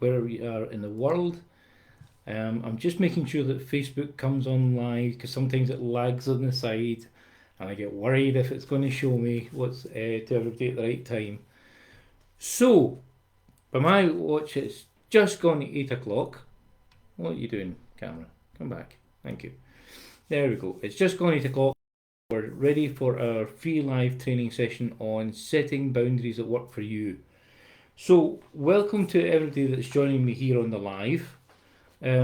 wherever you are in the world. I'm just making sure that Facebook comes on live because sometimes it lags on the side and I get worried if it's going to show me what's to everybody at the right time. So, by my watch, it's just gone 8 o'clock. What are you doing, camera? Come back. Thank you. There we go. It's just gone 8 o'clock. We're ready for our free live training session on setting boundaries that work for you. So, welcome to everybody that's joining me here on the live. I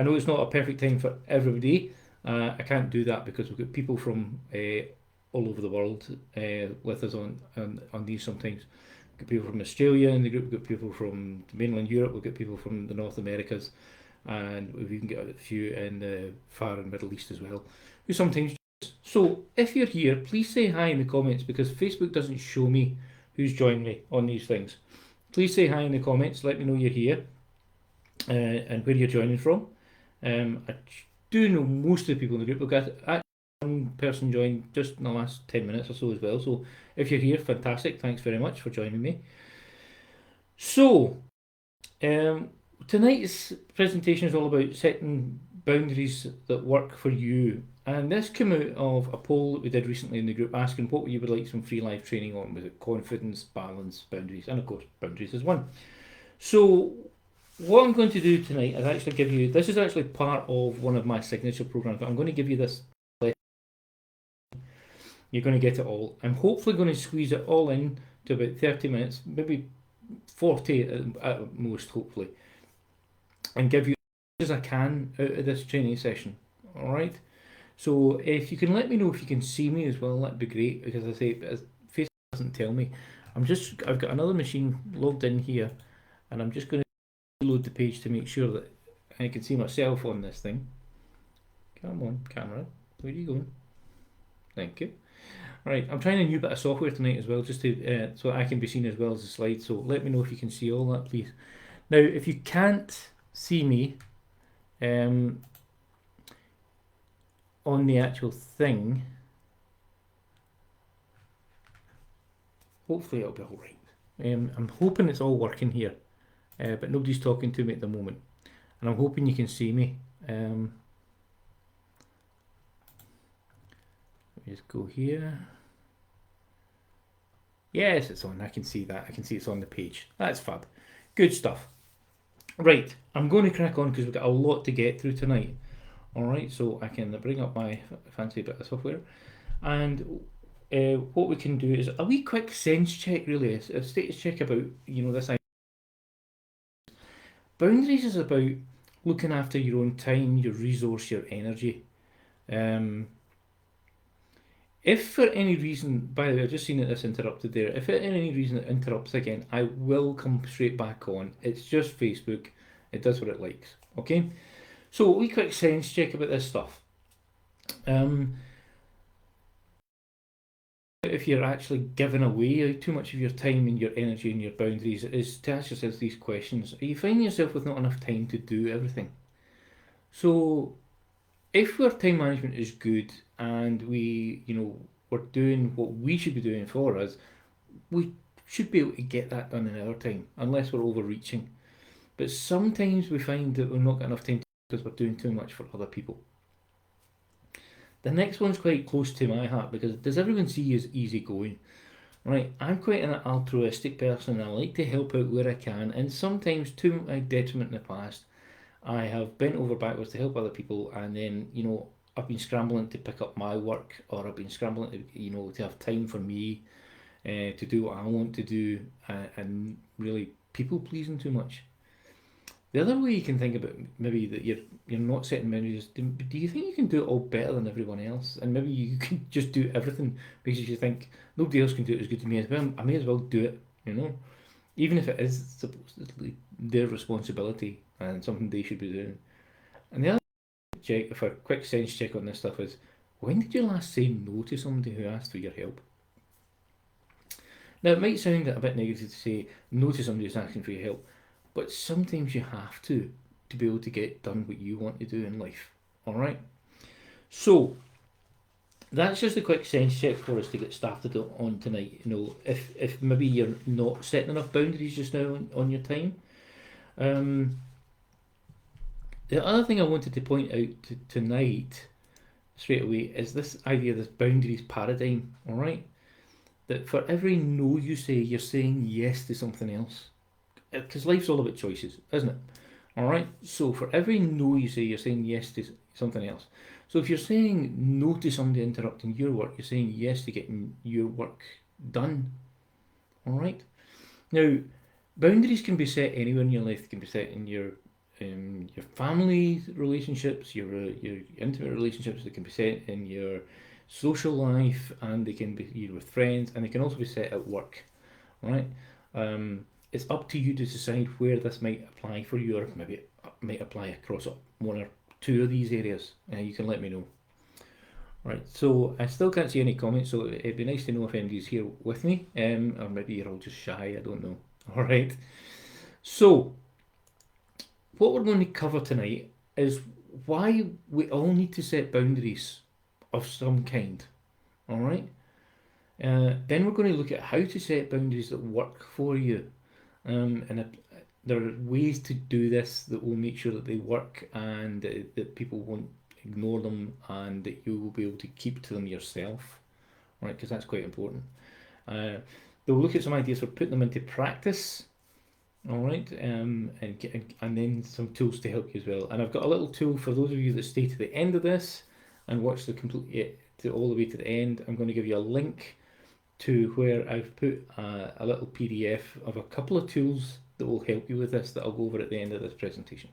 know it's not a perfect time for everybody. I can't do that because we've got people from all over the world with us on these sometimes. We've got people from Australia in the group, we've got people from mainland Europe, we've got people from the North Americas, and we've even got a few in the Far and Middle East as well, who sometimes. So, if you're here, please say hi in the comments because Facebook doesn't show me who's joined me on these things. Please say hi in the comments, let me know you're here and where you're joining from. I do know most of the people in the group. We've got actually one person joined just in the last 10 minutes or so as well. So if you're here, fantastic. Thanks very much for joining me. So, tonight's presentation is all about setting boundaries that work for you. And this came out of a poll that we did recently in the group asking what you would like some free live training on. Was it confidence, balance, boundaries? And of course, boundaries is one. So, what I'm going to do tonight is actually give you, this is actually part of one of my signature programs, but I'm going to give you this lesson. You're going to get it all. I'm hopefully going to squeeze it all in to about 30 minutes, maybe 40 at most, hopefully, and give you as much as I can out of this training session. All right. So if you can let me know if you can see me as well, that'd be great. Because I say Facebook doesn't tell me. I've got another machine logged in here, and I'm just going to reload the page to make sure that I can see myself on this thing. Come on, camera. Where are you going? Thank you. All right, I'm trying a new bit of software tonight as well, just to so I can be seen as well as the slide. So let me know if you can see all that, please. Now, if you can't see me on the actual thing, hopefully it'll be all right. I'm hoping it's all working here, but nobody's talking to me at the moment, and I'm hoping you can see me. Let me just go here. Yes, it's on. I can see that. I can see it's on the page. That's fab. Good stuff. Right, I'm going to crack on because we've got a lot to get through tonight. All right, so I can bring up my fancy bit of software, and what we can do is a wee quick sense check, really, a status check about this idea. Boundaries is about looking after your own time, your resource, your energy. If for any reason, by the way, I've just seen that this interrupted there. If for any reason it interrupts again, I will come straight back on. It's just Facebook. It does what it likes. Okay? So, a wee quick sense check about this stuff. If you're actually giving away too much of your time and your energy and your boundaries, is to ask yourself these questions. Are you finding yourself with not enough time to do everything? So, if our time management is good and we're doing what we should be doing for us, we should be able to get that done in our time, unless we're overreaching. But sometimes we find that we're not got enough time because we're doing too much for other people. The next one's quite close to my heart because does everyone see you as easygoing? Right, I'm quite an altruistic person and I like to help out where I can, and sometimes to my detriment in the past, I have bent over backwards to help other people, and then I've been scrambling to pick up my work, or I've been scrambling to to have time for me, to do what I want to do, and really people pleasing too much. The other way you can think about maybe that you're not setting boundaries. Do you think you can do it all better than everyone else, and maybe you can just do everything because you think nobody else can do it as good as me as well. I may as well do it, even if it is supposedly their responsibility and something they should be doing. And the other check, for a quick sense check on this stuff, is when did you last say no to somebody who asked for your help? Now, it might sound a bit negative to say no to somebody who's asking for your help, but sometimes you have to be able to get done what you want to do in life. All right. So that's just a quick sense check for us to get started on tonight. If maybe you're not setting enough boundaries just now on your time, Um, the other thing I wanted to point out tonight straight away is this idea, this boundaries paradigm. All right, that for every no you say, you're saying yes to something else. Because life's all about choices, isn't it? All right. So for every no you say, you're saying yes to something else. So if you're saying no to somebody interrupting your work, you're saying yes to getting your work done. All right. Now, boundaries can be set anywhere in your life. They can be set in your family relationships, your intimate relationships. They can be set in your social life, and they can be with friends, and they can also be set at work. All right. It's up to you to decide where this might apply for you, or maybe it might apply across one or two of these areas. You can let me know. Right, so I still can't see any comments, so it'd be nice to know if anybody's here with me, or maybe you're all just shy, I don't know. All right, so what we're going to cover tonight is why we all need to set boundaries of some kind. All right, then we're going to look at how to set boundaries that work for you, and there are ways to do this that will make sure that they work and that people won't ignore them and that you will be able to keep to them yourself, right? Because that's quite important. Uh, they'll look at some ideas for putting them into practice, all right, and then some tools to help you as well. And I've got a little tool for those of you that stay to the end of this and watch the complete to all the way to the end. I'm going to give you a link to where I've put a little PDF of a couple of tools that will help you with this that I'll go over at the end of this presentation.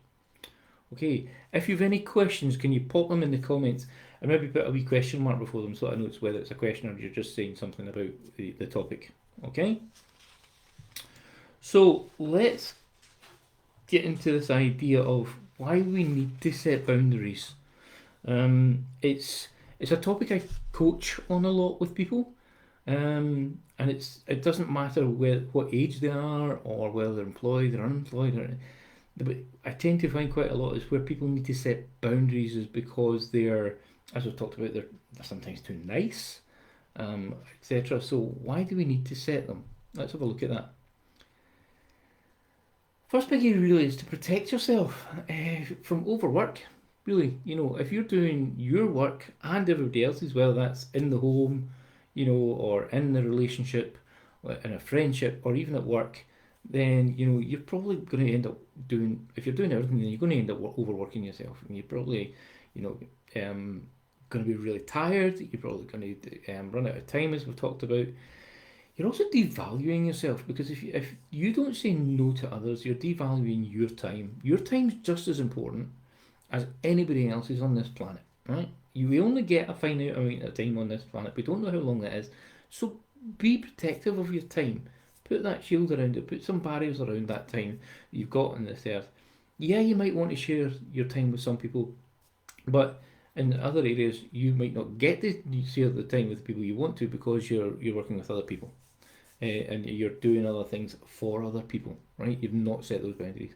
Okay, if you've any questions, can you pop them in the comments and maybe put a wee question mark before them so I know it's whether it's a question or you're just saying something about the topic. Okay, so let's get into this idea of why we need to set boundaries. It's a topic I coach on a lot with people. And it doesn't matter what age they are or whether they're employed or unemployed. But I tend to find quite a lot is where people need to set boundaries is because they're, as we've talked about, they're sometimes too nice, etc. So why do we need to set them? Let's have a look at that. First biggie really is to protect yourself from overwork. Really, if you're doing your work and everybody else's, whether that's in the home, or in the relationship, or in a friendship, or even at work, then you're probably going to end up doing. If you're doing everything, then you're going to end up overworking yourself, and you're probably, going to be really tired. You're probably going to run out of time, as we've talked about. You're also devaluing yourself because if you don't say no to others, you're devaluing your time. Your time's just as important as anybody else's on this planet, right? We only get a finite amount of time on this planet. We don't know how long that is. So be protective of your time. Put that shield around it. Put some barriers around that time that you've got on this earth. Yeah, you might want to share your time with some people, but in other areas you might not get to share the time with the people you want to because you're working with other people. And you're doing other things for other people, right? You've not set those boundaries.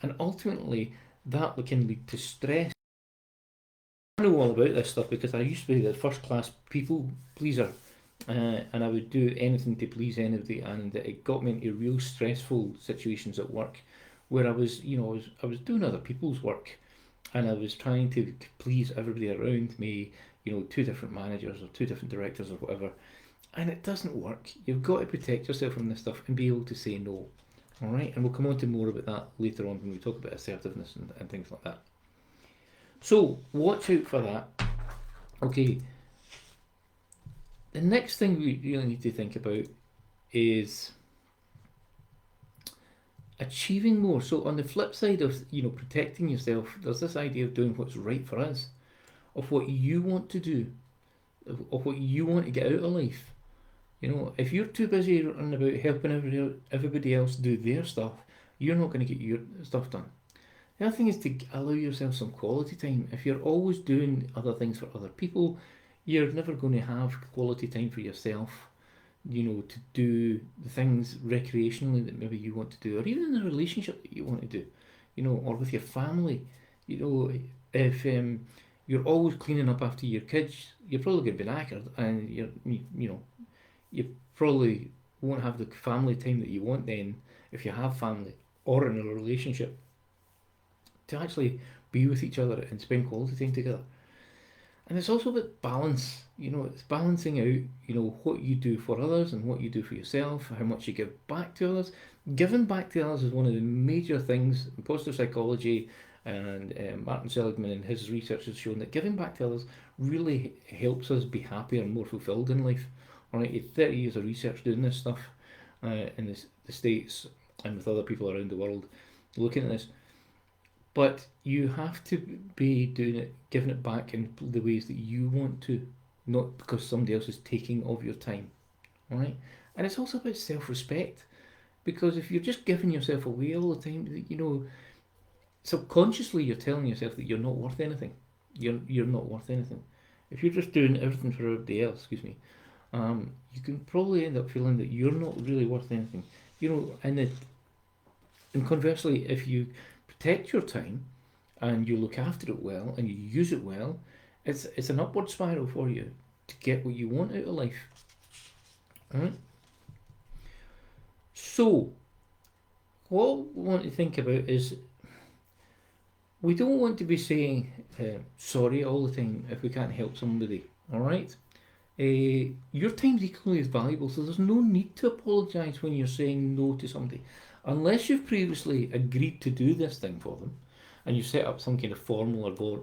And ultimately, that can lead to stress. I know all about this stuff because I used to be the first class people pleaser, and I would do anything to please anybody, and it got me into real stressful situations at work where I was doing other people's work, and I was trying to please everybody around me, two different managers or two different directors or whatever, and it doesn't work. You've got to protect yourself from this stuff and be able to say no. All right, and we'll come on to more about that later on when we talk about assertiveness and things like that. So watch out for that. Okay, the next thing we really need to think about is achieving more. So on the flip side of protecting yourself, there's this idea of doing what's right for us, of what you want to do, of what you want to get out of life. If you're too busy running about helping everybody else do their stuff, you're not going to get your stuff done. The other thing is to allow yourself some quality time. If you're always doing other things for other people, you're never going to have quality time for yourself, to do the things recreationally that maybe you want to do, or even in a relationship that you want to do, or with your family. If you're always cleaning up after your kids, you're probably going to be knackered, and you probably won't have the family time that you want then if you have family. or in a relationship, to actually be with each other and spend quality time together. And it's also about balance. It's balancing out, what you do for others and what you do for yourself, how much you give back to others. Giving back to others is one of the major things in positive psychology, and Martin Seligman and his research has shown that giving back to others really helps us be happier and more fulfilled in life. All right, he had 30 years of research doing this stuff in the States and with other people around the world looking at this. But you have to be doing it, giving it back in the ways that you want to, not because somebody else is taking of your time. All right? And it's also about self respect. Because if you're just giving yourself away all the time, subconsciously you're telling yourself that you're not worth anything. You're not worth anything. If you're just doing everything for everybody else, you can probably end up feeling that you're not really worth anything. And conversely, if you protect your time and you look after it well and you use it well, it's an upward spiral for you to get what you want out of life. All right? So, what we want to think about is we don't want to be saying sorry all the time if we can't help somebody. All right? Your time's equally as valuable, so there's no need to apologise when you're saying no to somebody. Unless you've previously agreed to do this thing for them and you set up some kind of formal or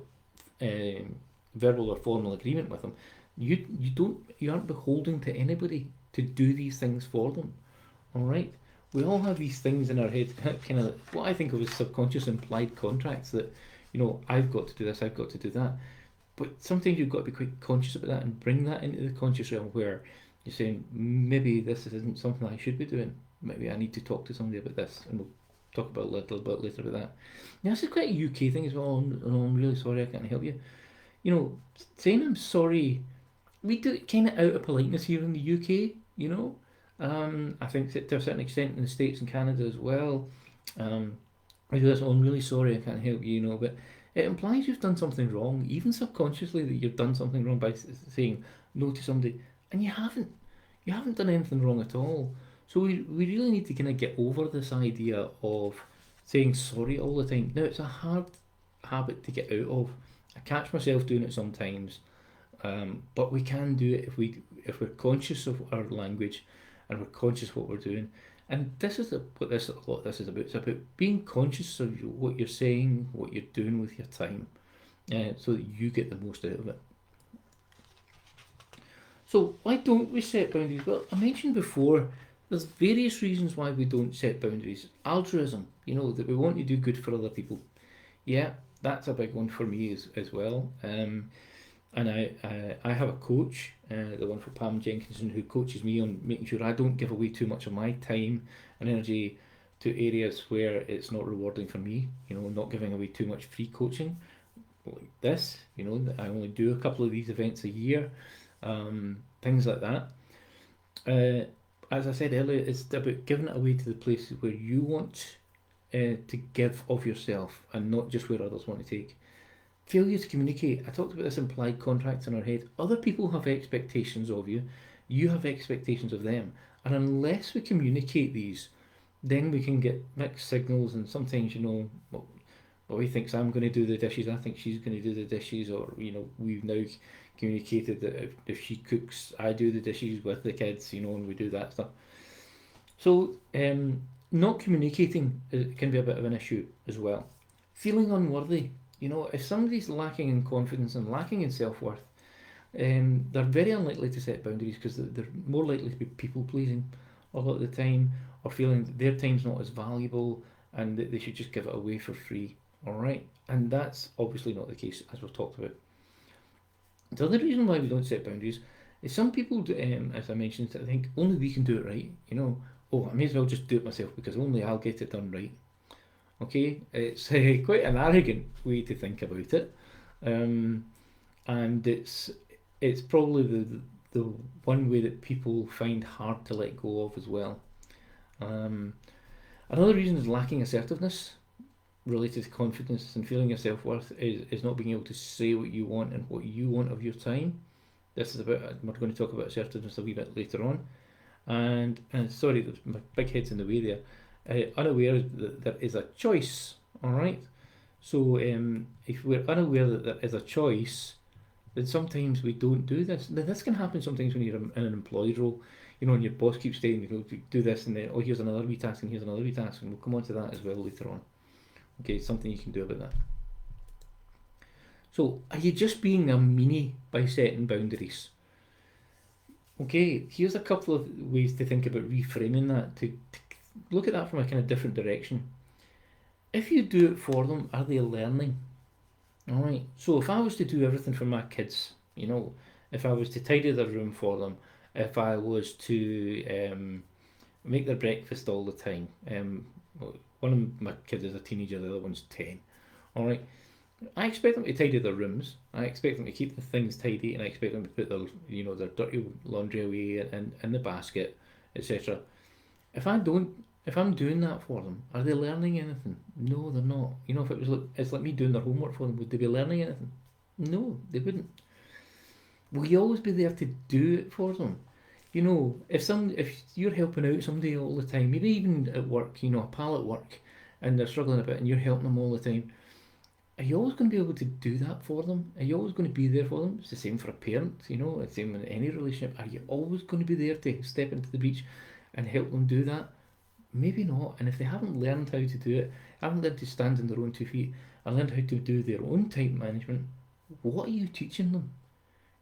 verbal or formal agreement with them, you aren't beholden to anybody to do these things for them. All right? We all have these things in our head, kind of what I think of as subconscious implied contracts that, I've got to do this, I've got to do that. But sometimes you've got to be quite conscious about that and bring that into the conscious realm where you're saying, maybe this isn't something I should be doing. Maybe I need to talk to somebody about this, and we'll talk about a little bit later about that. Now, this is quite a UK thing as well. I'm really sorry I can't help you. Saying I'm sorry, we do it kind of out of politeness here in the UK, I think that to a certain extent in the States and Canada as well. I do this, I'm really sorry I can't help you, but it implies you've done something wrong, even subconsciously that you've done something wrong by saying no to somebody, and you haven't. You haven't done anything wrong at all. So we really need to kind of get over this idea of saying sorry all the time. Now, it's a hard habit to get out of. I catch myself doing it sometimes, but we can do it if we're conscious of our language and we're conscious of what we're doing. And this is what a lot of this is about. It's about being conscious of what you're saying, what you're doing with your time, so that you get the most out of it. So why don't we set boundaries? Well, I mentioned before, there's various reasons why we don't set boundaries. Altruism, that we want to do good for other people. Yeah, that's a big one for me as well. And I have a coach, the one for Pam Jenkinson, who coaches me on making sure I don't give away too much of my time and energy to areas where it's not rewarding for me. Not giving away too much free coaching like this. I only do a couple of these events a year, things like that. As I said earlier, it's about giving it away to the places where you want to give of yourself and not just where others want to take. Failure to communicate. I talked about this implied contracts in our head. Other people have expectations of you. You have expectations of them. And unless we communicate these, then we can get mixed signals. And sometimes, he thinks I'm going to do the dishes. I think she's going to do the dishes. Or, we've now communicated that if she cooks, I do the dishes with the kids, and we do that stuff. So, not communicating can be a bit of an issue as well. Feeling unworthy. If somebody's lacking in confidence and lacking in self-worth, they're very unlikely to set boundaries because they're more likely to be people-pleasing a lot of the time, or feeling that their time's not as valuable and that they should just give it away for free. All right, and that's obviously not the case, as we've talked about. The other reason why we don't set boundaries is some people, as I mentioned, I think only we can do it right. I may as well just do it myself because only I'll get it done right. Okay, it's quite an arrogant way to think about it, and it's probably the one way that people find hard to let go of as well. Another reason is lacking assertiveness related to confidence and feeling your self-worth is not being able to say what you want and what you want of your time. This is about, we're going to talk about assertiveness a wee bit later on. And sorry, my big head's in the way there. unaware that there is a choice. All right. So if we're unaware that there is a choice, then sometimes we don't do this. Now, this can happen sometimes when you're in an employed role, and your boss keeps saying, do this, and then, oh, here's another wee task, and here's another wee task, and we'll come on to that as well later on. Okay, something you can do about that. So, are you just being a meanie by setting boundaries? Okay, here's a couple of ways to think about reframing that, to look at that from a kind of different direction. If you do it for them, are they learning? All right. So if I was to do everything for my kids, if I was to tidy their room for them, if I was to make their breakfast all the time, one of my kids is a teenager, the other one's 10. All right. I expect them to tidy their rooms. I expect them to keep the things tidy, and I expect them to put their dirty laundry away in the basket, etc. If I don't, if I'm doing that for them, are they learning anything? No, they're not. If it was it's like me doing their homework for them, would they be learning anything? No, they wouldn't. Will you always be there to do it for them? If you're helping out somebody all the time, maybe even at work, a pal at work, and they're struggling a bit, and you're helping them all the time, are you always going to be able to do that for them? Are you always going to be there for them? It's the same for a parent, it's the same in any relationship. Are you always going to be there to step into the breach and help them do that? Maybe not. And if they haven't learned how to do it, haven't learned to stand on their own 2 feet, and learned how to do their own time management, what are you teaching them?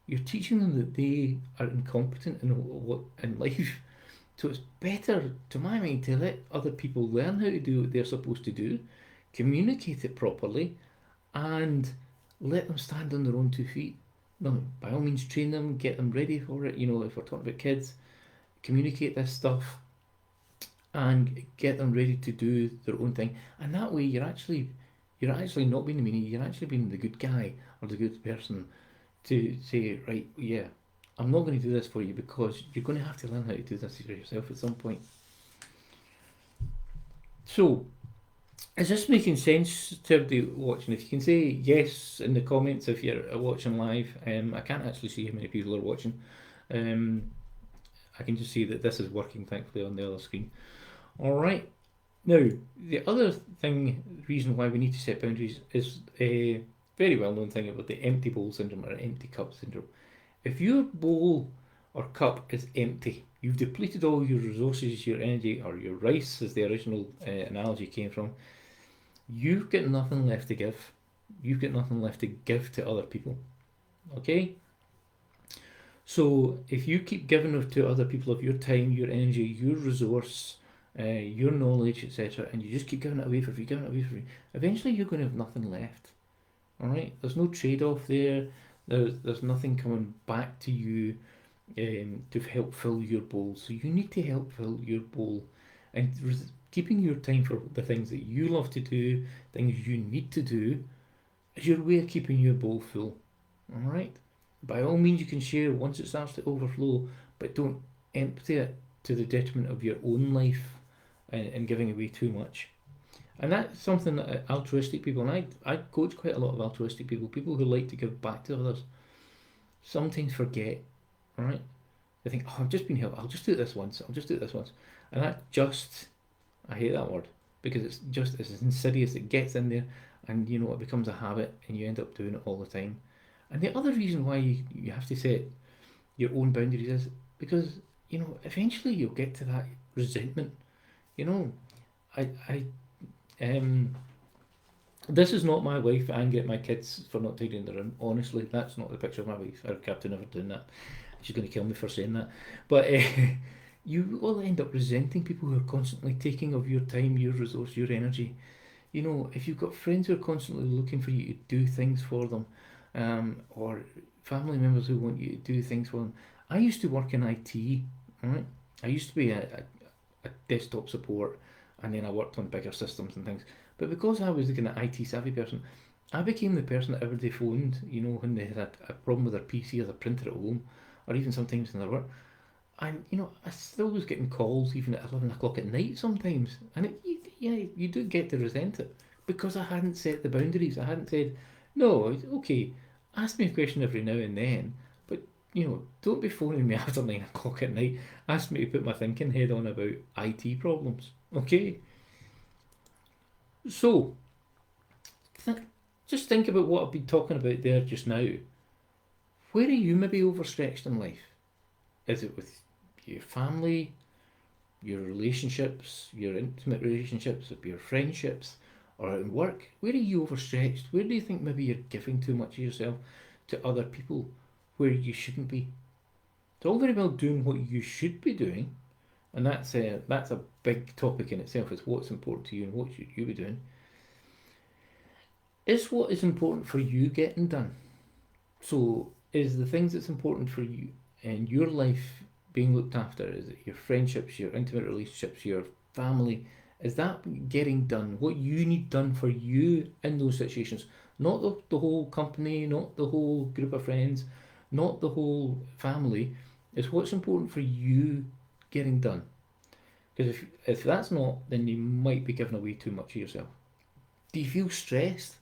You're teaching them that they are incompetent in life. So it's better, to my mind, to let other people learn how to do what they're supposed to do, communicate it properly, and let them stand on their own 2 feet. No, by all means, train them, get them ready for it. If we're talking about kids, communicate this stuff and get them ready to do their own thing. And that way, you're actually not being the meanie. You're actually being the good guy or the good person to say, right, yeah, I'm not going to do this for you because you're going to have to learn how to do this for yourself at some point. So, is this making sense to everybody watching? If you can say yes in the comments if you're watching live. I can't actually see how many people are watching. I can just see that this is working, thankfully, on the other screen. All right. Now, the other reason why we need to set boundaries is a very well-known thing about the empty bowl syndrome or empty cup syndrome. If your bowl or cup is empty, you've depleted all your resources, your energy, or your rice, as the original analogy came from, you've got nothing left to give. You've got nothing left to give to other people. Okay? So if you keep giving to other people of your time, your energy, your resource, your knowledge, etc., and you just keep giving it away for free, eventually you're going to have nothing left. All right? There's no trade-off there. There's nothing coming back to you to help fill your bowl. So you need to help fill your bowl, and keeping your time for the things that you love to do, things you need to do, is your way of keeping your bowl full. All right? By all means, you can share once it starts to overflow, but don't empty it to the detriment of your own life and giving away too much. And that's something that altruistic people, and I coach quite a lot of altruistic people who like to give back to others, sometimes forget, right? They think, oh, I've just been helped, I'll just do it this once, And I hate that word, because it's as insidious, it gets in there, and it becomes a habit, and you end up doing it all the time. And the other reason why you have to set your own boundaries is because, eventually you'll get to that resentment. This is not my wife angry at my kids for not tidying their room. Honestly, that's not the picture of my wife. Our captain never doing that. She's going to kill me for saying that. But you will end up resenting people who are constantly taking of your time, your resource, your energy. If you've got friends who are constantly looking for you to do things for them, or family members who want you to do things for them. I used to work in IT, right? I used to be a desktop support, and then I worked on bigger systems and things. But because I was the kind of IT savvy person, I became the person that everybody phoned, when they had a problem with their PC or their printer at home, or even sometimes in their work. And, I still was getting calls even at 11 o'clock at night sometimes. And you do get to resent it, because I hadn't set the boundaries. I hadn't said, no, it's okay, ask me a question every now and then, but, don't be phoning me after 9 o'clock at night. Ask me to put my thinking head on about IT problems, okay? So, th- just think about what I've been talking about there just now. Where are you maybe overstretched in life? Is it with your family, your relationships, your intimate relationships, your friendships, or at work? Where are you overstretched? Where do you think maybe you're giving too much of yourself to other people where you shouldn't be? It's all very well doing what you should be doing, and that's a big topic in itself. Is what's important to you and what should you be doing? Is what is important for you getting done? So, is the things that's important for you in your life being looked after? Is it your friendships, your intimate relationships, your family? Is that getting done? What you need done for you in those situations? Not the whole company, not the whole group of friends, not the whole family. It's what's important for you getting done. Because if that's not, then you might be giving away too much of yourself. Do you feel stressed?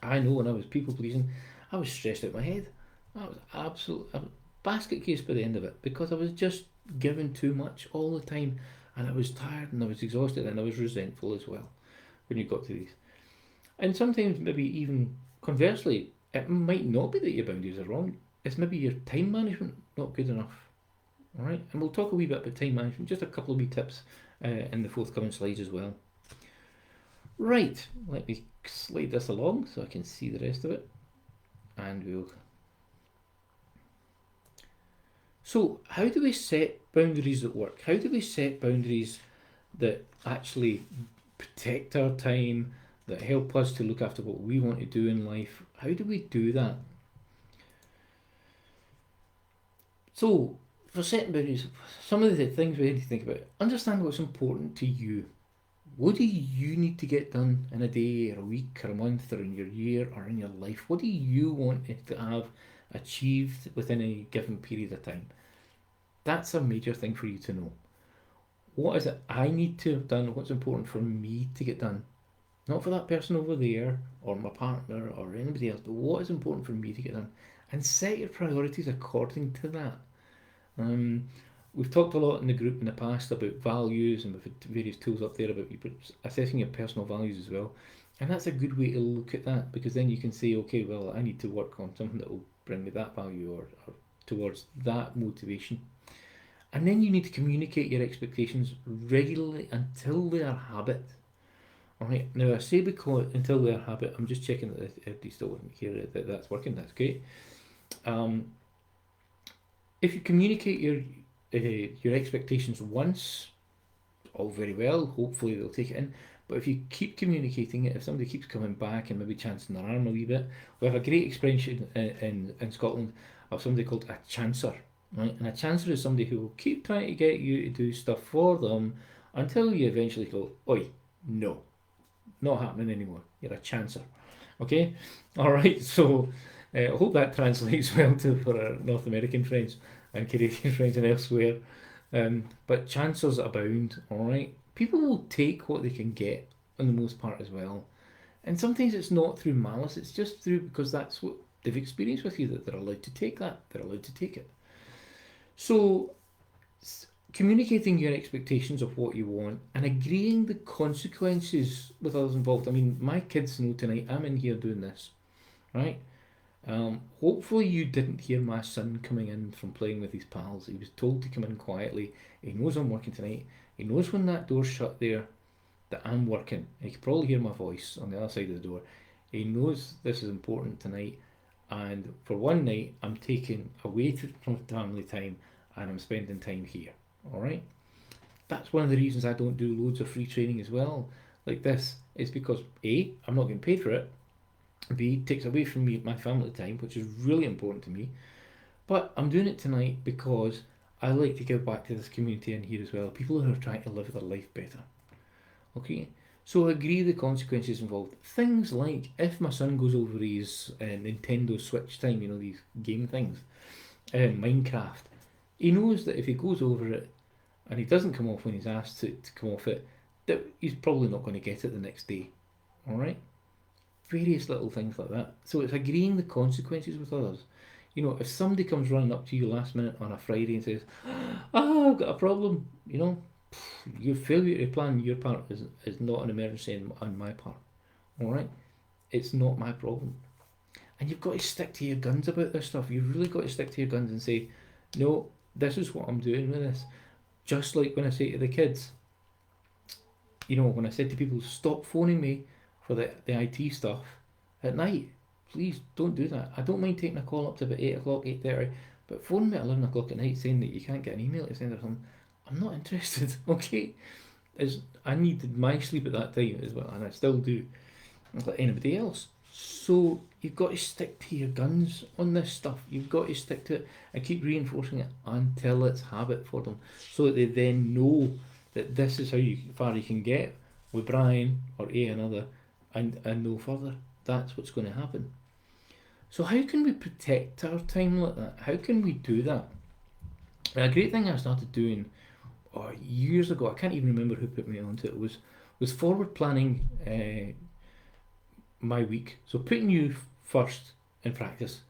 I know when I was people pleasing, I was stressed out my head. I was a basket case by the end of it because I was just giving too much all the time, and I was tired and I was exhausted and I was resentful as well when you got to these. And sometimes maybe even conversely, it might not be that your boundaries are wrong. It's maybe your time management not good enough. All right, and we'll talk a wee bit about time management, just a couple of wee tips in the forthcoming slides as well. Right, let me slide this along so I can see the rest of it, and we'll. So, how do we set boundaries at work? How do we set boundaries that actually protect our time, that help us to look after what we want to do in life? How do we do that? So, for setting boundaries, some of the things we need to think about: understand what's important to you. What do you need to get done in a day or a week or a month or in your year or in your life? What do you want to have achieved within a given period of time? That's a major thing for you to know. What is it I need to have done? What's important for me to get done? Not for that person over there or my partner or anybody else, but what is important for me to get done? And set your priorities according to that. Um, we've talked a lot in the group in the past about values, and we've had various tools up there about you assessing your personal values as well. And that's a good way to look at that because then you can say, okay, well, I need to work on something that will bring me that value or towards that motivation. And then you need to communicate your expectations regularly until they are habit. Alright, now I say because until they are habit, I'm just checking that everybody's still here, that that's working, that's great. Um, if you communicate your expectations once, all very well. Hopefully they'll take it in. But if you keep communicating it, if somebody keeps coming back and maybe chancing their arm a wee bit, we have a great expression in Scotland of somebody called a chancer. Right? And a chancer is somebody who will keep trying to get you to do stuff for them until you eventually go, oi, no, not happening anymore. You're a chancer. Okay? Alright, so I hope that translates well for our North American friends and Canadian friends and elsewhere. But chances abound, alright? People will take what they can get on the most part as well. And sometimes it's not through malice, it's just through because that's what they've experienced with you, that they're allowed to take that, they're allowed to take it. So, communicating your expectations of what you want and agreeing the consequences with others involved. I mean, my kids know tonight I'm in here doing this, right? Hopefully you didn't hear my son coming in from playing with his pals. He was told to come in quietly. He knows I'm working tonight. He knows when that door's shut there that I'm working. He can probably hear my voice on the other side of the door. He knows this is important tonight, and for one night I'm taking away from family time and I'm spending time here. Alright? That's one of the reasons I don't do loads of free training as well, like this, is because A, I'm not getting paid for it. B, it takes away from me my family time, which is really important to me. But I'm doing it tonight because I like to give back to this community in here as well. People who are trying to live their life better. Okay? So agree the consequences involved. Things like if my son goes over his Nintendo Switch time, you know, these game things, Minecraft, he knows that if he goes over it and he doesn't come off when he's asked to come off it, that he's probably not going to get it the next day. Alright? Various little things like that. So it's agreeing the consequences with others. You know, if somebody comes running up to you last minute on a Friday and says, "Ah, I've got a problem," you know, Your failure to plan on your part is not an emergency on my part. All right, it's not my problem. And you've got to stick to your guns about this stuff. You've really got to stick to your guns and say, no, this is what I'm doing with this. Just like when I say to the kids, when I said to people, stop phoning me for the IT stuff at night. Please don't do that. I don't mind taking a call up to about 8 o'clock, 8:30, but phone me at 11 o'clock at night saying that you can't get an email to send or something. I'm not interested, okay? I needed my sleep at that time as well, and I still do, like anybody else. So you've got to stick to your guns on this stuff. You've got to stick to it and keep reinforcing it until it's habit for them, so that they then know that this is how far you can get with Brian or another, and no further. That's what's going to happen. So how can we protect our time like that? How can we do that? And a great thing I started doing years ago, I can't even remember who put me onto it, was forward planning my week. So putting you first in practice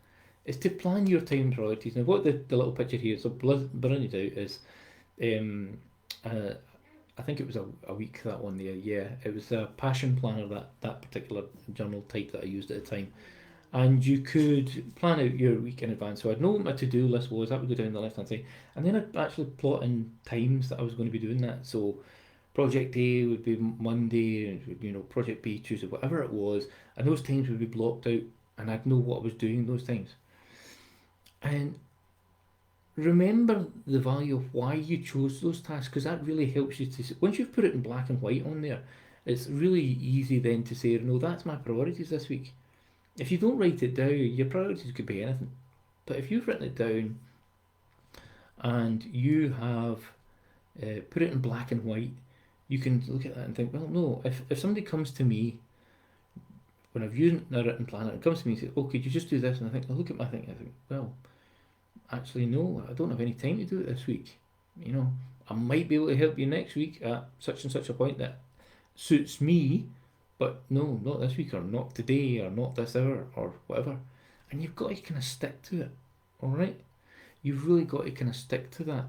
is to plan your time priorities. Now what the little picture here, so burning it out, is I think it was a week, that one there, yeah. It was a passion planner, that particular journal type that I used at the time. And you could plan out your week in advance. So I'd know what my to-do list was, that would go down the left-hand side. And then I'd actually plot in times that I was going to be doing that. So project A would be Monday, project B Tuesday, whatever it was. And those times would be blocked out, and I'd know what I was doing those times. And remember the value of why you chose those tasks, because that really helps you to, once you've put it in black and white on there, it's really easy then to say, no, that's my priorities this week. If you don't write it down, your priorities could be anything. But if you've written it down and you have put it in black and white, you can look at that and think, well, no, if somebody comes to me, when I've used a written planner, it comes to me and says, oh, could you just do this? And I think, I look at my thing, I think, well, actually, no, I don't have any time to do it this week. I might be able to help you next week at such and such a point that suits me, but no, not this week, or not today, or not this hour, or whatever. And you've got to kind of stick to it, all right? You've really got to kind of stick to that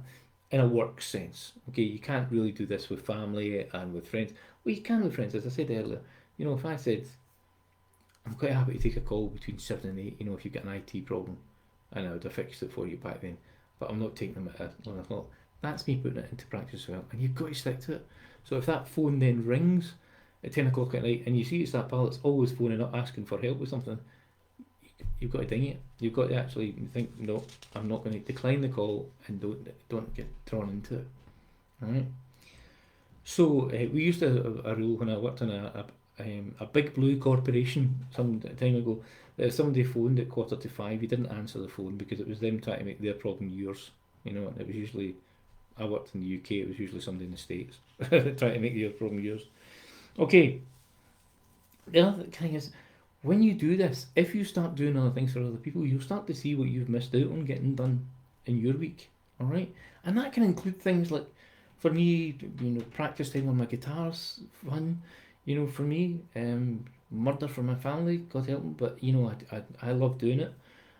in a work sense. Okay, you can't really do this with family and with friends. Well, you can with friends, as I said earlier. If I said, I'm quite happy to take a call between 7 and 8, if you've got an IT problem, and I would have fixed it for you back then, but I'm not taking them at 11 o'clock. That's me putting it into practice as well, and you've got to stick to it. So if that phone then rings at 10 o'clock at night, and you see it's that pal that's always phoning up asking for help with something, you've got to ding it. You've got to actually think, no, I'm not going to decline the call, and don't get drawn into it. All right. So we used a rule when I worked on a big blue corporation some time ago. Somebody phoned at 4:45. You didn't answer the phone because it was them trying to make their problem yours. And it was usually, I worked in the UK, it was usually somebody in the States trying to make their problem yours. Okay, the other thing is, when you do this, if you start doing other things for other people, you'll start to see what you've missed out on getting done in your week. All right, and that can include things like, for me, practice time on my guitar's fun. For me, murder for my family, God help them. But I love doing it.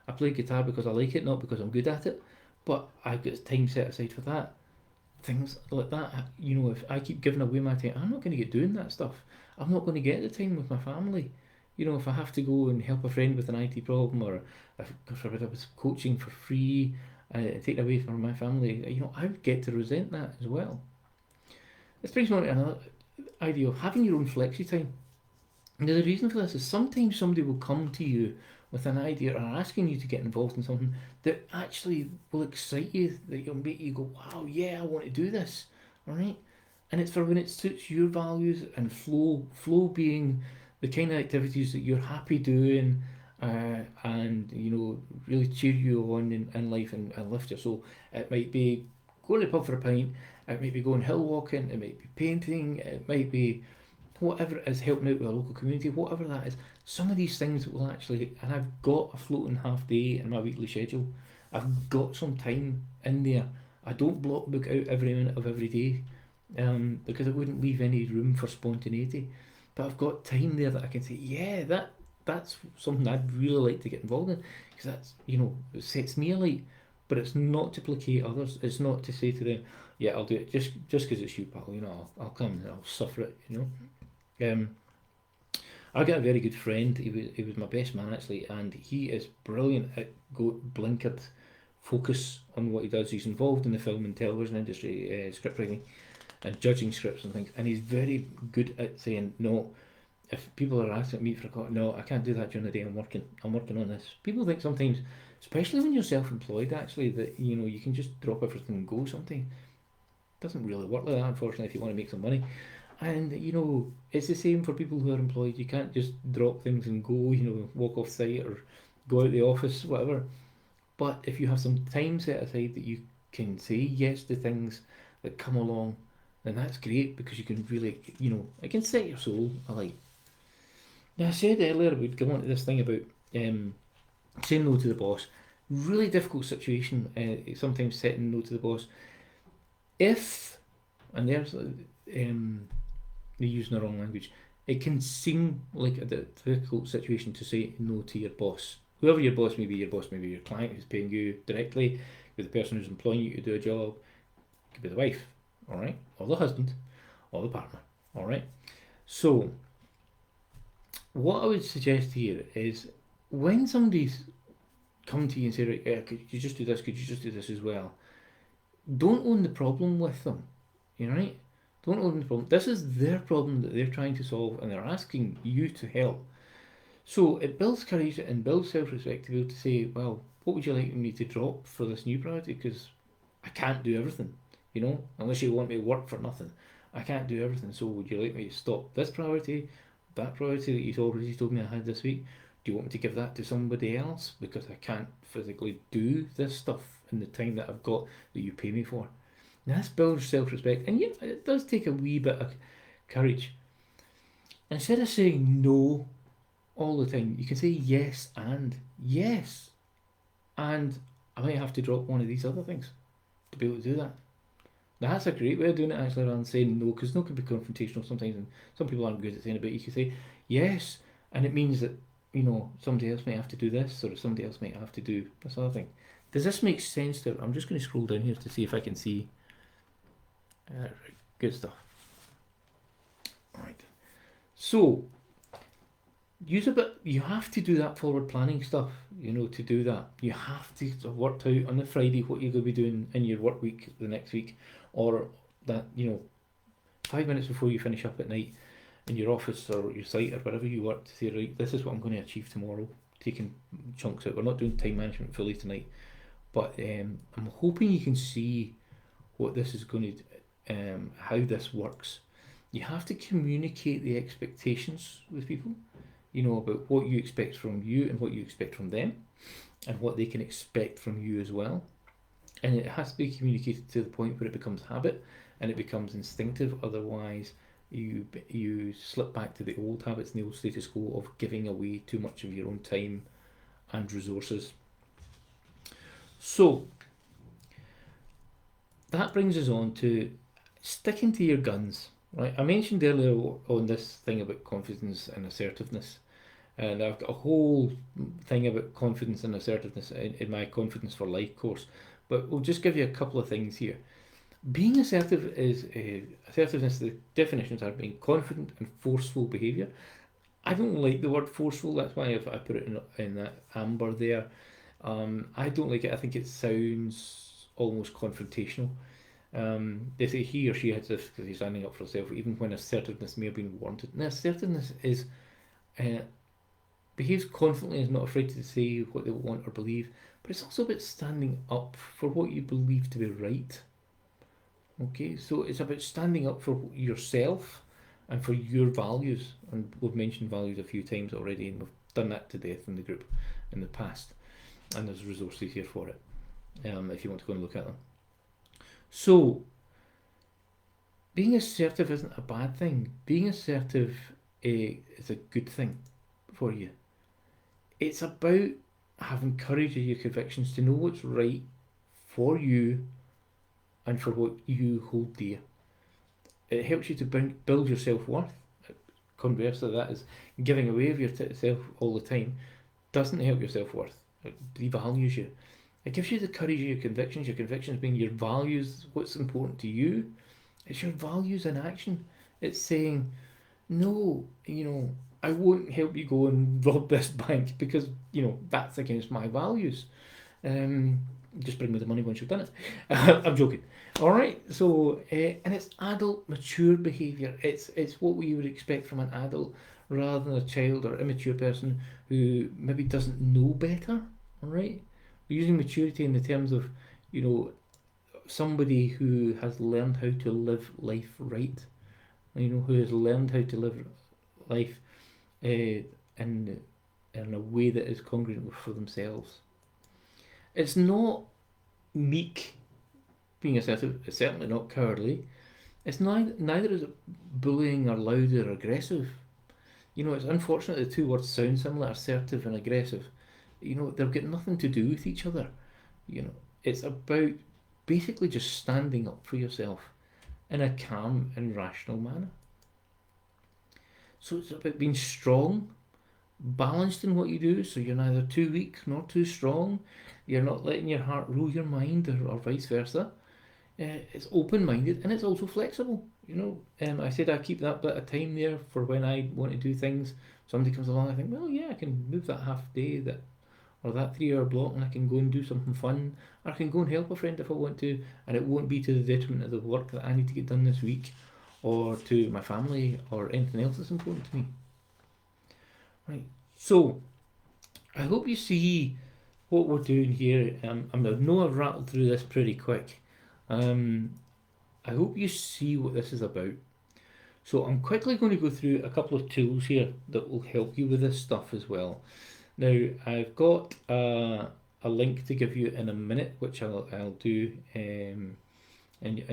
I play guitar because I like it, not because I'm good at it. But I've got time set aside for that. Things like that. If I keep giving away my time, I'm not going to get doing that stuff. I'm not going to get the time with my family. If I have to go and help a friend with an IT problem, or if I was coaching for free, take it away from my family, I would get to resent that as well. This brings me on to another idea of having your own flexi time. Now, the reason for this is sometimes somebody will come to you with an idea or asking you to get involved in something that actually will excite you, that will make you go, wow, yeah, I want to do this, all right? And it's for when it suits your values, and flow being the kind of activities that you're happy doing, and really cheer you on in life, and lift you. So it might be going to the pub for a pint, it might be going hill walking, it might be painting, it might be whatever it is, helping out with a local community, whatever that is. Some of these things will actually, and I've got a floating half day in my weekly schedule. I've got some time in there. I don't book out every minute of every day, because it wouldn't leave any room for spontaneity. But I've got time there that I can say, yeah, that's something I'd really like to get involved in, because that's, it sets me alight. But it's not to placate others. It's not to say to them, yeah, I'll do it just because it's you, pal. You know, I'll come and I'll suffer it. You know. I got a very good friend. He was my best man actually, and he is brilliant at blinkered focus on what he does. He's involved in the film and television industry, script writing and judging scripts and things, and he's very good at saying no. If people are asking me for a call, no, I can't do that during the day. I'm working. I'm working on this. People think sometimes, especially when you're self-employed, actually, that you know you can just drop everything and go. Something doesn't really work like that. Unfortunately, if you want to make some money, and you know it's the same for people who are employed. You can't just drop things and go. You know, walk off site or go out the office, whatever. But if you have some time set aside that you can say yes to things that come along, then that's great because you can really, you know, it can set your soul alight. Now, I said earlier we'd go on to this thing about saying no to the boss. Really difficult situation, sometimes setting no to the boss. If, and there's, they're using the wrong language, it can seem like a difficult situation to say no to your boss. Whoever your boss may be your client who's paying you directly, with the person who's employing you to do a job, it could be the wife, alright, or the husband, or the partner, alright. So, what I would suggest here is when somebody's come to you and say, right, yeah, could you just do this, could you just do this as well? Don't own the problem with them, you know, right? Don't own the problem. This is their problem that they're trying to solve and they're asking you to help. So it builds courage and builds self-respect to be able to say, well, what would you like me to drop for this new priority? Because I can't do everything, you know, unless you want me to work for nothing. I can't do everything. So would you like me to stop this priority, that priority that you've already told me I had this week? Do you want me to give that to somebody else because I can't physically do this stuff in the time that I've got that you pay me for? Now, this builds self-respect, and yeah, it does take a wee bit of courage. Instead of saying no all the time, you can say yes, and I might have to drop one of these other things to be able to do that. That's a great way of doing it actually, rather than saying no, because no can be confrontational sometimes, and some people aren't good at saying it. But you can say yes, and it means that you know somebody else might have to do this, or somebody else might have to do this other thing. Does this make sense? To I'm just going to scroll down here to see if I can see. Right, good stuff. All right. So use a bit. You have to do that forward planning stuff. You know, to do that, you have to work out on the Friday what you're going to be doing in your work week the next week, or that 5 minutes before you finish up at night in your office or your site or wherever you work to say, right, this is what I'm going to achieve tomorrow. Taking chunks out. We're not doing time management fully tonight, but I'm hoping you can see what this is going to, how this works. You have to communicate the expectations with people. You know, about what you expect from you and what you expect from them, and what they can expect from you as well. And it has to be communicated to the point where it becomes habit and it becomes instinctive. Otherwise, you slip back to the old habits and the old status quo of giving away too much of your own time and resources. So that brings us on to sticking to your guns. Right, I mentioned earlier on this thing about confidence and assertiveness, and I've got a whole thing about confidence and assertiveness in my Confidence for Life course. But we'll just give you a couple of things here. Being assertive is assertiveness. The definitions are being confident and forceful behaviour. I don't like the word forceful. That's why I put it in that amber there. I don't like it. I think it sounds almost confrontational. They say he or she has difficulty standing up for herself, even when assertiveness may have been warranted. Now, assertiveness is behaves confidently, is not afraid to say what they want or believe, but it's also about standing up for what you believe to be right. Okay, so it's about standing up for yourself and for your values. And we've mentioned values a few times already, and we've done that to death in the group in the past. And there's resources here for it, if you want to go and look at them. So, being assertive isn't a bad thing. Being assertive is a good thing for you. It's about having courage of your convictions to know what's right for you and for what you hold dear. It helps you to build your self-worth. Conversely, that is giving away of yourself all the time doesn't help your self-worth. It devalues you. It gives you the courage of your convictions being your values, what's important to you. It's your values in action. It's saying, no, I won't help you go and rob this bank because, that's against my values. Um, just bring me the money once you've done it. I'm joking. All right. So, and it's adult, mature behaviour. It's what we would expect from an adult rather than a child or immature person who maybe doesn't know better. All right. We're using maturity in the terms of, you know, somebody who has learned how to live life right. Who has learned how to live life in in a way that is congruent for themselves. It's not meek being assertive. It's certainly not cowardly. It's neither is it bullying or loud or aggressive. It's unfortunate the two words sound similar, assertive and aggressive. They've got nothing to do with each other. It's about basically just standing up for yourself in a calm and rational manner. So it's about being strong, balanced in what you do, so you're neither too weak nor too strong. You're not letting your heart rule your mind, or vice versa. It's open-minded and it's also flexible. I said I keep that bit of time there for when I want to do things. Somebody comes along, I think, well, yeah, I can move that half day or that 3 hour block, and I can go and do something fun, or I can go and help a friend if I want to, and it won't be to the detriment of the work that I need to get done this week, or to my family, or anything else that's important to me. Right. So I hope you see what we're doing here. I know I've rattled through this pretty quick. I hope you see what this is about. So I'm quickly going to go through a couple of tools here that will help you with this stuff as well. Now I've got a link to give you in a minute, which I'll do in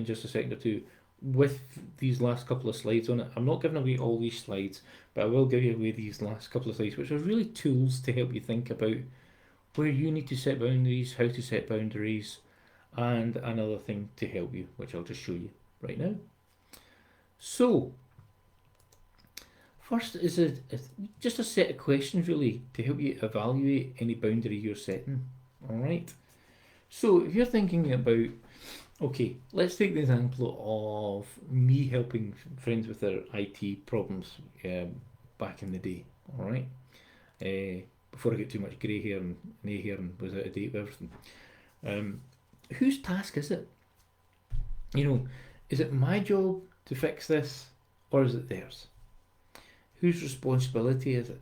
just a second or two, with these last couple of slides on it. I'm not giving away all these slides, but I will give you away these last couple of slides, which are really tools to help you think about where you need to set boundaries, how to set boundaries, and another thing to help you, which I'll just show you right now. So, first is just a set of questions really to help you evaluate any boundary you're setting. All right. So if you're thinking about, okay, let's take the example of me helping friends with their IT problems back in the day. All right. Before I get too much grey hair and nay hair and was out of date with everything. Whose task is it? Is it my job to fix this, or is it theirs? Whose responsibility is it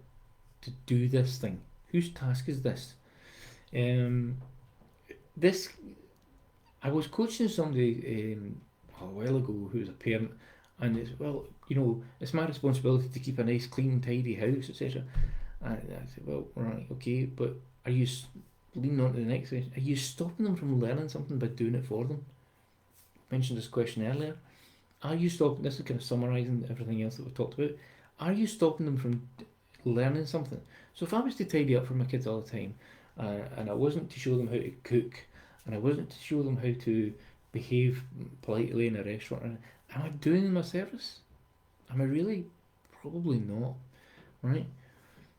to do this thing? Whose task is this? I was coaching somebody a while ago who was a parent, and it's my responsibility to keep a nice, clean, tidy house, etc. And I said, well, right, okay, but are you leaning on to the next question? Are you stopping them from learning something by doing it for them? I mentioned this question earlier. Are you stopping? This is kind of summarising everything else that we've talked about. Are you stopping them from learning something? So if I was to tidy up for my kids all the time, and I wasn't to show them how to cook, and I wasn't to show them how to behave politely in a restaurant, am I doing them a service? Am I really? Probably not, right?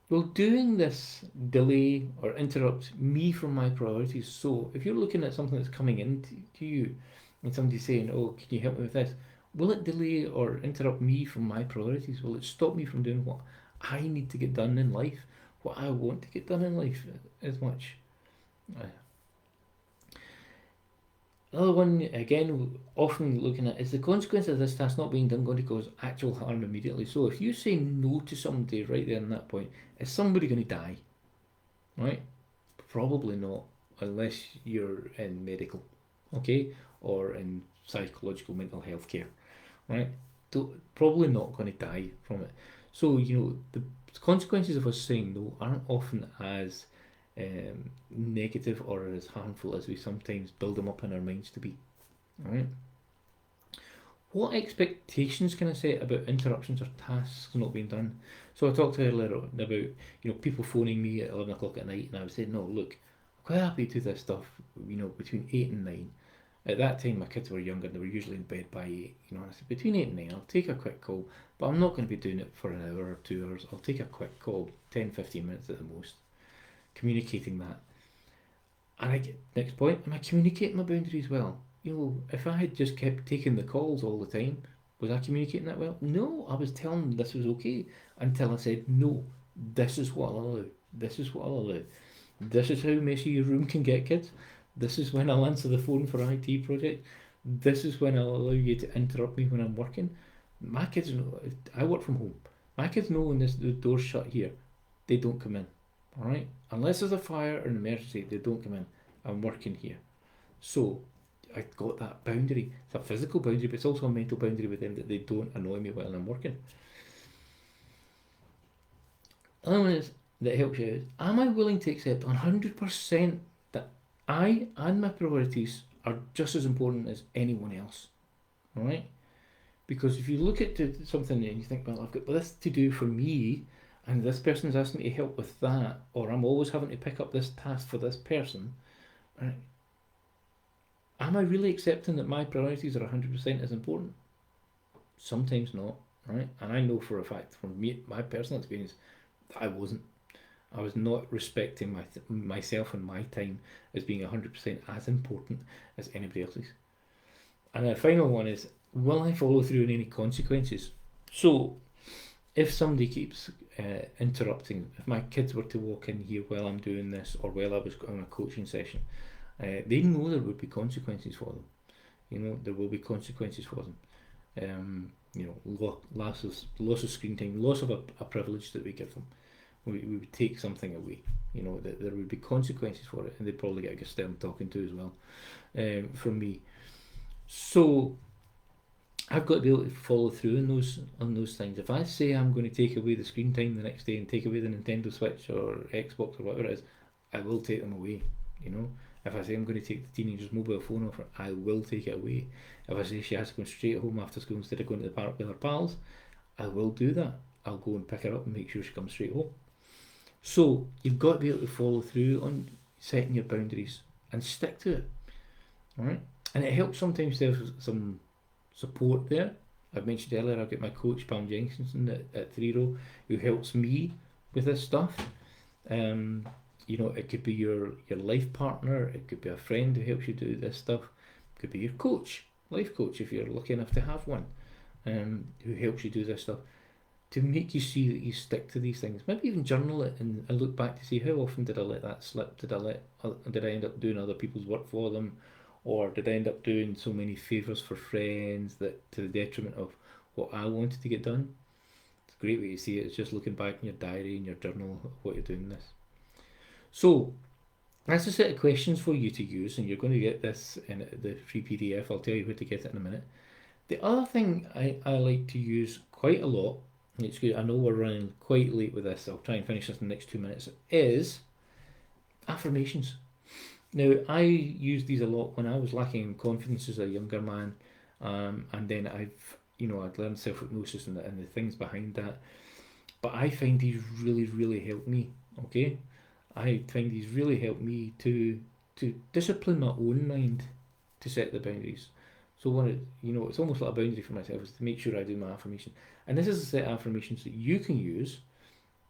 Well, doing this delay or interrupt me from my priorities. So if you're looking at something that's coming into you, and somebody's saying, oh, can you help me with this? Will it delay or interrupt me from my priorities? Will it stop me from doing what I need to get done in life, what I want to get done in life as much? Another one, again, often looking at, is the consequence of this task not being done going to cause actual harm immediately? So if you say no to somebody right there in that point, is somebody going to die? Right? Probably not, unless you're in medical, okay, or in psychological mental health care, right? Probably not going to die from it. So, the consequences of us saying no aren't often as negative or as harmful as we sometimes build them up in our minds to be. All right. What expectations can I set about interruptions or tasks not being done? So I talked earlier about people phoning me at 11 o'clock at night, and I would say, no, look, I'm quite happy to do this stuff, between 8 and 9. At that time, my kids were younger, and they were usually in bed by 8. And I said, between 8 and 9, I'll take a quick call, but I'm not going to be doing it for an hour or 2 hours. I'll take a quick call, 10, 15 minutes at the most, communicating that. And I get next point, am I communicating my boundaries well? If I had just kept taking the calls all the time, was I communicating that well? No, I was telling them this was okay until I said, no, this is what I'll allow. This is what I'll allow. This is how messy your room can get, kids. This is when I'll answer the phone for IT project. This is when I'll allow you to interrupt me when I'm working. My kids know, I work from home. My kids know when the door's shut here, they don't come in. Alright? Unless there's a fire or an emergency, they don't come in. I'm working here. So I've got that boundary. It's a physical boundary, but it's also a mental boundary with them that they don't annoy me while I'm working. Another one is that helps you is, am I willing to accept 100% that I and my priorities are just as important as anyone else? Alright? Because if you look at something and you think, well, I've got this to do for me, and this person's asking me to help with that, or I'm always having to pick up this task for this person, right? Am I really accepting that my priorities are 100% as important? Sometimes not, right? And I know for a fact, from me, my personal experience, I wasn't. I was not respecting myself and my time as being 100% as important as anybody else's. And the final one is, will I follow through on any consequences? So, if somebody keeps interrupting, if my kids were to walk in here while I'm doing this or while I was on a coaching session, they know there would be consequences for them. There will be consequences for them. Loss of screen time, loss of a privilege that we give them. We would take something away. That there would be consequences for it, and they'd probably get a stern talking to as well from me. So I've got to be able to follow through on those things. If I say I'm going to take away the screen time the next day and take away the Nintendo Switch or Xbox or whatever it is, I will take them away. If I say I'm going to take the teenager's mobile phone off her, I will take it away. If I say she has to go straight home after school instead of going to the park with her pals, I will do that. I'll go and pick her up and make sure she comes straight home. So you've got to be able to follow through on setting your boundaries and stick to it. Alright? And it helps sometimes to have some support there. I've mentioned earlier I've got my coach Pam Jenkinson at Three Row who helps me with this stuff. It could be your life partner, it could be a friend who helps you do this stuff, it could be your coach, life coach if you're lucky enough to have one, who helps you do this stuff to make you see that you stick to these things. Maybe even journal it and look back to see how often did I let that slip. Did I end up doing other people's work for them, or did I end up doing so many favours for friends that to the detriment of what I wanted to get done? It's a great way to see it. It's just looking back in your diary and your journal of what you're doing this. So that's a set of questions for you to use, and you're going to get this in the free PDF. I'll tell you where to get it in a minute. The other thing I like to use quite a lot, and it's good, I know we're running quite late with this, I'll try and finish this in the next 2 minutes, is affirmations. Now, I used these a lot when I was lacking in confidence as a younger man, and then I'd learned self-hypnosis and the things behind that. But I find these really, really help me, okay? I find these really help me to discipline my own mind to set the boundaries. So it's almost like a boundary for myself is to make sure I do my affirmation. And this is a set of affirmations that you can use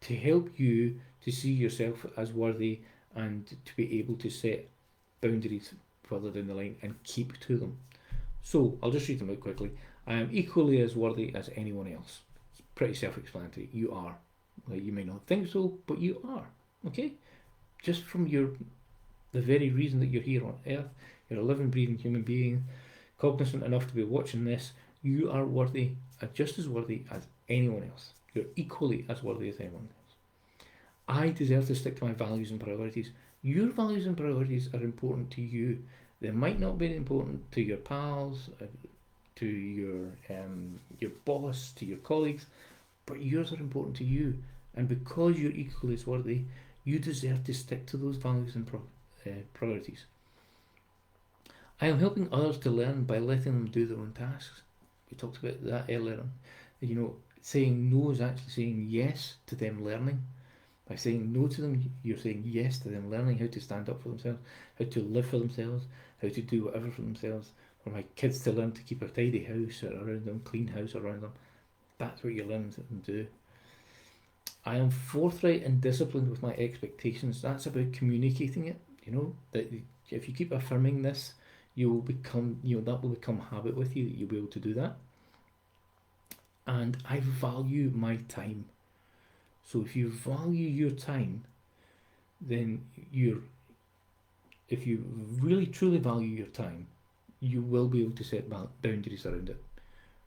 to help you to see yourself as worthy and to be able to set boundaries further down the line and keep to them. So I'll just read them out quickly. I am equally as worthy as anyone else. It's pretty self-explanatory. You are. You may not think so, but you are. Okay? Just from the very reason that you're here on earth, you're a living, breathing human being, cognizant enough to be watching this, you are worthy, just as worthy as anyone else. You're equally as worthy as anyone else. I deserve to stick to my values and priorities. Your values and priorities are important to you. They might not be important to your pals, to your boss, to your colleagues, but yours are important to you. And because you're equally as worthy, you deserve to stick to those values and priorities. I am helping others to learn by letting them do their own tasks. We talked about that earlier on. Saying no is actually saying yes to them learning. By saying no to them, you're saying yes to them learning how to stand up for themselves, how to live for themselves, how to do whatever for themselves. For my kids to learn to keep a tidy house around them, clean house around them. That's what you're learning to them do. I am forthright and disciplined with my expectations. That's about communicating it. You know that if you keep affirming this, you will become, that will become habit with you. That you'll be able to do that. And I value my time. So if you value your time, then if you really truly value your time, you will be able to set boundaries around it.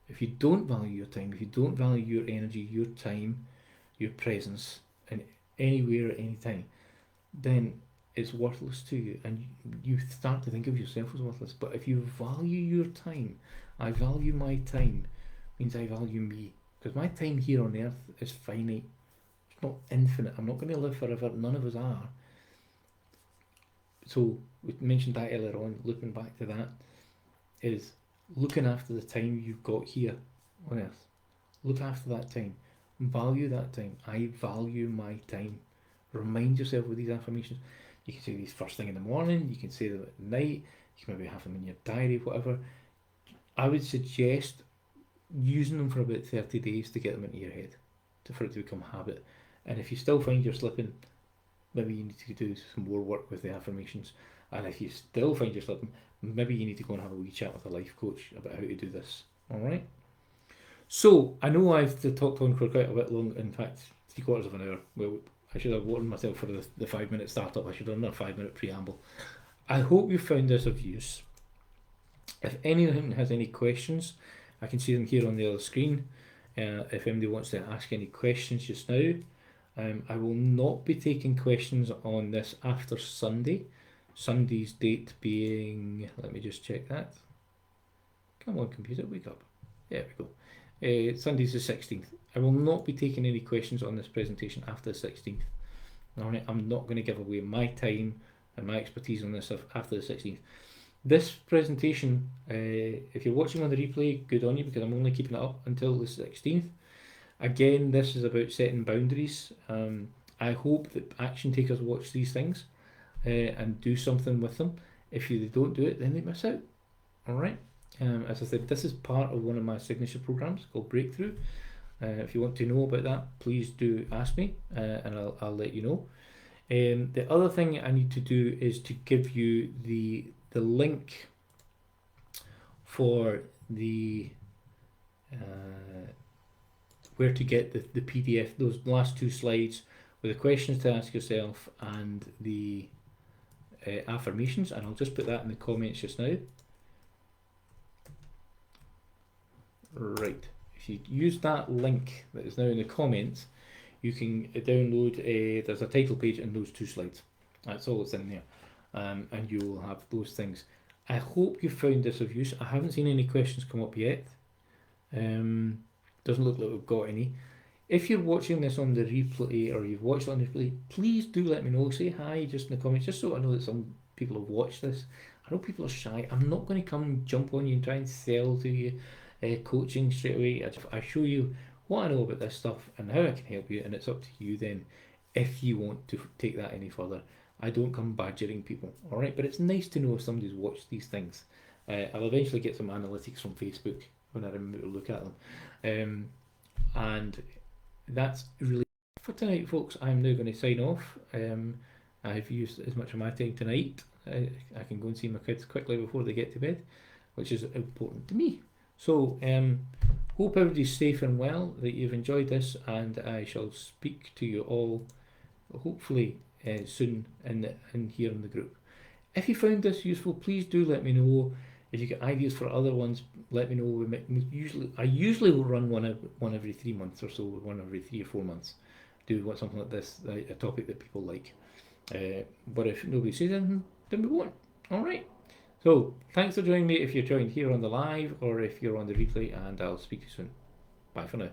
If you don't value your time, if you don't value your energy, your time, your presence, in anywhere at any time, then it's worthless to you, and you start to think of yourself as worthless. But if you value your time, I value my time, means I value me, because my time here on earth is finite. It's not infinite. I'm not going to live forever. None of us are. So we mentioned that earlier on. Looping back to that is looking after the time you've got here on earth. Look after that time. Value that time. I value my time. Remind yourself with these affirmations. You can say these first thing in the morning. You can say them at night. You can maybe have them in your diary, whatever. I would suggest using them for about 30 days to get them into your head, for it to become habit. And if you still find you're slipping, maybe you need to do some more work with the affirmations. And if you still find you're slipping, maybe you need to go and have a wee chat with a life coach about how to do this. All right. So I know I've talked on for quite a bit long. In fact, 3/4 of an hour. Well, I should have warned myself for the 5 minute startup. I should have done a 5 minute preamble. I hope you found this of use. If anyone has any questions, I can see them here on the other screen. If anybody wants to ask any questions just now, I will not be taking questions on this after Sunday. Sunday's date being, let me just check that. Come on, computer, wake up. There we go. Sunday's the 16th. I will not be taking any questions on this presentation after the 16th. Alright, I'm not going to give away my time and my expertise on this after the 16th. This presentation, if you're watching on the replay, good on you, because I'm only keeping it up until the 16th. Again, this is about setting boundaries. I hope that action takers watch these things and do something with them. If they don't do it, then they miss out. Alright. As I said, this is part of one of my signature programs called Breakthrough. If you want to know about that, please do ask me, and I'll let you know. The other thing I need to do is to give you the link for the where to get the PDF, those last 2 slides with the questions to ask yourself and the affirmations, and I'll just put that in the comments just now. Right, if you use that link that is now in the comments, you can download there's a title page and those 2 slides. That's all that's in there, and you will have those things. I hope you found this of use. I haven't seen any questions come up yet. Doesn't look like we've got any. If you're watching this on the replay, or you've watched it on the replay, please do let me know. Say hi just in the comments, just so I know that some people have watched this. I know people are shy. I'm not going to come and jump on you and try and sell to you coaching straight away. I show you what I know about this stuff and how I can help you, and it's up to you then if you want to take that any further. I don't come badgering people, alright? But it's nice to know if somebody's watched these things. I'll eventually get some analytics from Facebook when I remember to look at them. And that's really for tonight, folks. I'm now going to sign off. I've used as much of my time tonight. I can go and see my kids quickly before they get to bed, which is important to me. So, hope everybody's safe and well, that you've enjoyed this, and I shall speak to you all hopefully soon in here in the group. If you found this useful, please do let me know. If you get ideas for other ones, let me know. I usually will run one every 3 months or so, one every 3 or 4 months. Do something like this, a topic that people like. But if nobody says anything, then we won't. All right. So thanks for joining me if you're joined here on the live, or if you're on the replay, and I'll speak to you soon. Bye for now.